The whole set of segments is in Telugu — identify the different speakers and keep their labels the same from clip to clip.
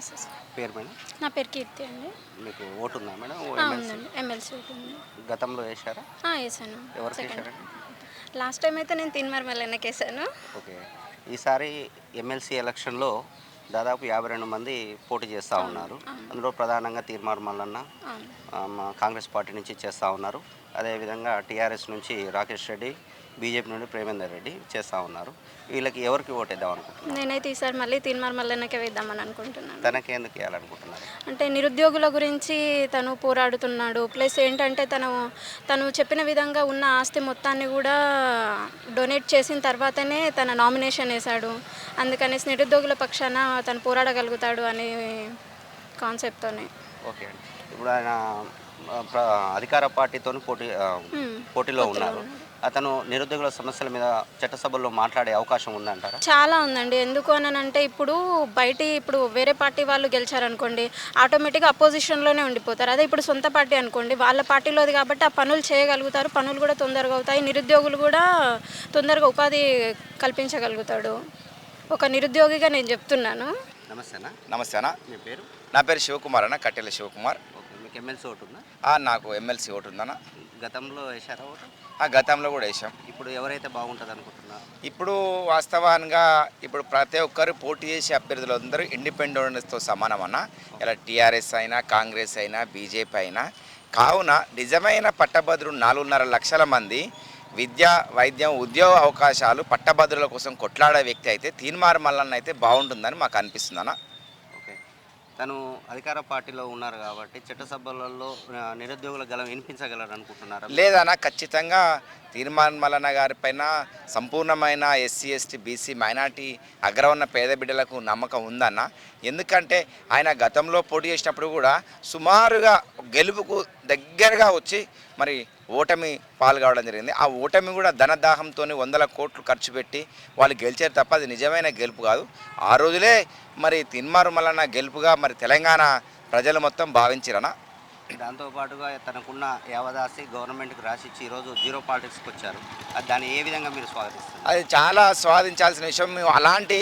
Speaker 1: ఎస్.
Speaker 2: పేరు మేడం?
Speaker 1: నా పేరు కీర్తి అండి.
Speaker 2: మీకు ఓటు ఉందా మేడం?
Speaker 1: ఉందండి, ఎమ్మెల్సీ ఓటు ఉంది.
Speaker 2: గతంలో వేశారా?
Speaker 1: వేసాను.
Speaker 2: ఎవరికి
Speaker 1: సెకండ్
Speaker 2: వేశారండి?
Speaker 1: లాస్ట్ టైం అయితే నేను తీన్మార్ మల్లన్నకి వేసాను.
Speaker 2: ఓకే. ఈసారి ఎమ్మెల్సీ ఎలక్షన్లో దాదాపు 52 మంది పోటీ చేస్తూ ఉన్నారు. అందులో ప్రధానంగా తీన్మార్ మల్లన్న కాంగ్రెస్ పార్టీ నుంచి చేస్తూ ఉన్నారు. అదేవిధంగా టీఆర్ఎస్ నుంచి రాకేష్ రెడ్డి, బీజేపీ నుండి ప్రేమేందర్ రెడ్డి చేస్తూ ఉన్నారు. వీళ్ళకి ఎవరికి ఓటేద్దాం అనుకుంటున్నారు?
Speaker 1: నేనైతే ఈసారి మళ్ళీ తీన్మార్ మల్లన్నకే వేద్దామని అనుకుంటున్నాను.
Speaker 2: తనకి ఎందుకు వేయాలనుకుంటున్నారు?
Speaker 1: అంటే నిరుద్యోగుల గురించి తను పోరాడుతున్నాడు. ప్లస్ ఏంటంటే తను చెప్పిన విధంగా ఉన్న ఆస్తి మొత్తాన్ని కూడా డొనేట్ చేసిన తర్వాతనే తన నామినేషన్ వేశాడు. అందుకనేసి నిరుద్యోగుల పక్షాన తను పోరాడగలుగుతాడు అనే కాన్సెప్ట్తోనే.
Speaker 2: ఓకే అండి. ఇప్పుడు ఆయన అధికార పార్టీతో పోటీలో ఉన్నారు. అతను నిరుద్యోగుల సమస్యల మీద చట్టసభల్లో మాట్లాడే అవకాశం ఉందంటారా?
Speaker 1: చాలా ఉందండి. ఎందుకు అనంటే ఇప్పుడు వేరే పార్టీ వాళ్ళు గెలిచారనుకోండి, ఆటోమేటిక్గా అపోజిషన్లోనే ఉండిపోతారు. అదే ఇప్పుడు సొంత పార్టీ అనుకోండి, వాళ్ళ పార్టీలోది కాబట్టి ఆ పనులు చేయగలుగుతారు. పనులు కూడా తొందరగా అవుతాయి. నిరుద్యోగులు కూడా తొందరగా ఉపాధి కల్పించగలుగుతాడు. ఒక నిరుద్యోగిగా నేను చెప్తున్నాను.
Speaker 3: నమస్తే అన్న.
Speaker 2: మీ పేరు?
Speaker 3: నా పేరు శివకుమార్ అన్న, కట్టెల శివకుమార్.
Speaker 2: ఓకే. మీకు ఎమ్మెల్సీ ఓటు ఉందా?
Speaker 3: నాకు ఎమ్మెల్సీ ఓటు ఉందన్న.
Speaker 2: గతంలో వేశారా ఓటు?
Speaker 3: గతంలో కూడా వేసాం.
Speaker 2: ఇప్పుడు ఎవరైతే బాగుంటుంది అనుకుంటున్నారు?
Speaker 3: ఇప్పుడు వాస్తవానికి ఇప్పుడు ప్రతి ఒక్కరు పోటీ చేసే అభ్యర్థులు అందరూ ఇండిపెండెంట్స్తో సమానం అన్న. ఇలా టీఆర్ఎస్ అయినా, కాంగ్రెస్ అయినా, బీజేపీ అయినా. కావున నిజమైన పట్టభద్రులు 4.5 లక్షల మంది విద్య, వైద్యం, ఉద్యోగ అవకాశాలు పట్టభద్రుల కోసం కొట్లాడే వ్యక్తి అయితే తీన్మార్ మల్లన్న అయితే బాగుంటుందని మాకు అనిపిస్తుంది అన్న.
Speaker 2: ఓకే. తను అధికార పార్టీలో ఉన్నారు కాబట్టి చట్టసభలలో నిరుద్యోగుల గలం వినిపించగలరు అనుకుంటున్నారా?
Speaker 3: లేదన్నా, ఖచ్చితంగా తీన్మార్ మల్లన్న గారి పైన సంపూర్ణమైన ఎస్సీ, ఎస్టీ, బీసీ, మైనార్టీ అగ్రవర్ణ పేద బిడ్డలకు నమ్మకం ఉందన్న. ఎందుకంటే ఆయన గతంలో పోటీ చేసినప్పుడు కూడా సుమారుగా గెలుపుకు దగ్గరగా వచ్చి మరి ఓటమి పాల్గొనడం జరిగింది. ఆ ఓటమి కూడా ధనదాహంతో 100 కోట్లు ఖర్చు పెట్టి వాళ్ళు గెలిచారు తప్ప అది నిజమైన గెలుపు కాదు. ఆ రోజులే మరి తీన్మార్ మల్లన్న గెలుపుగా మరి తెలంగాణ ప్రజలు మొత్తం భావించారన్న.
Speaker 2: దాంతోపాటుగా తనకున్న యావదాసి గవర్నమెంట్కి రాసిచ్చి ఈరోజు జీరో పాలిటిక్స్కి వచ్చారు. దాన్ని ఏ విధంగా మీరు స్వాగతిస్తారు?
Speaker 3: అది చాలా స్వాదించాల్సిన విషయం. మేము అలాంటి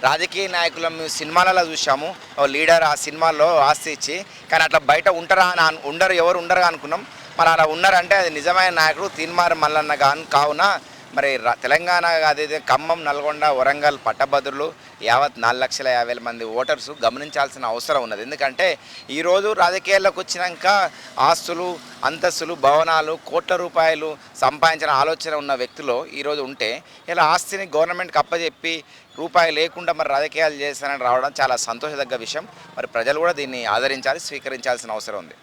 Speaker 3: రాజకీయ నాయకులను మేము సినిమాలలో చూసాము. లీడర్ ఆ సినిమాల్లో ఆస్తి ఇచ్చి, కానీ అట్లా బయట ఎవరు ఉండరు అనుకున్నాం. మరి అలా ఉన్నారంటే అది నిజమైన నాయకుడు తీన్మార్ మల్లన్న కావున మరి తెలంగాణ అదే ఖమ్మం, నల్గొండ, వరంగల్ పట్టభద్రులు యావత్ 4,50,000 మంది ఓటర్స్ గమనించాల్సిన అవసరం ఉన్నది. ఎందుకంటే ఈరోజు రాజకీయాల్లోకి వచ్చినాక ఆస్తులు, అంతస్తులు, భవనాలు, కోట్ల రూపాయలు సంపాదించిన ఆలోచన ఉన్న వ్యక్తులు ఈరోజు ఉంటే ఇలా ఆస్తిని గవర్నమెంట్కి అప్పచెప్పి రూపాయి లేకుండా మరి రాజకీయాలు చేస్తానని రావడం చాలా సంతోషదగ్గ విషయం. మరి ప్రజలు కూడా దీన్ని ఆదరించాలి, స్వీకరించాల్సిన అవసరం ఉంది.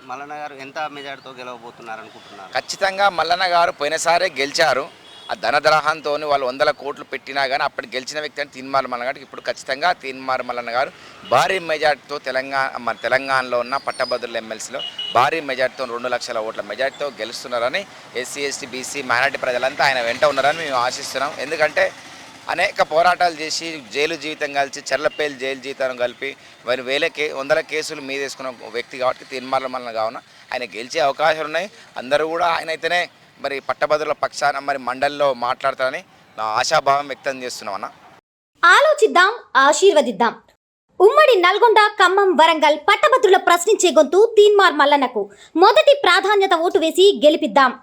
Speaker 2: మల్లన్న గారు ఎంత మెజార్టీతో గెలవబోతున్నారు అనుకుంటున్నారు?
Speaker 3: ఖచ్చితంగా మల్లన్న గారు పోయినసారే గెలిచారు. ఆ ధనద్రాహంతో వాళ్ళు 100 కోట్లు పెట్టినా కానీ అప్పటి గెలిచిన వ్యక్తి అని తీన్మార్ మల్లన్న గారు. ఇప్పుడు ఖచ్చితంగా తీన్మార్ మల్లన్న గారు భారీ మెజార్టీతో తెలంగాణలో ఉన్న పట్టభద్రుల ఎమ్మెల్సీలో భారీ మెజార్టీతో 2 లక్షల ఓట్ల మెజార్టీతో గెలుస్తున్నారని ఎస్సీ, ఎస్టీ, బీసీ, మైనార్టీ ప్రజలంతా ఆయన వెంట ఉన్నారని మేము ఆశిస్తున్నాం. ఎందుకంటే అనేక పోరాటాలు చేసి జైలు జీవితం కలిసి చెర్లపల్లి జైలు జీవితం కలిపి మరి 100 కేసులు మీద వేసుకున్న వ్యక్తి కాబట్టి తీన్మార్ మల్లన్న కావున ఆయన గెలిచే అవకాశాలు ఉన్నాయి. అందరూ కూడా ఆయన అయితేనే మరి పట్టభద్రుల పక్షాన మరి మండలిలో మాట్లాడతారని నా ఆశాభావం వ్యక్తం చేస్తున్నామన్న.
Speaker 4: ఆలోచిద్దాం, ఆశీర్వదిద్దాం. ఉమ్మడి నల్గొండ, ఖమ్మం, వరంగల్ పట్టభద్రుల ప్రశ్నించే గొంతు తీన్మార్ మల్లన్నకు మొదటి ప్రాధాన్యత ఓటు వేసి గెలిపిద్దాం.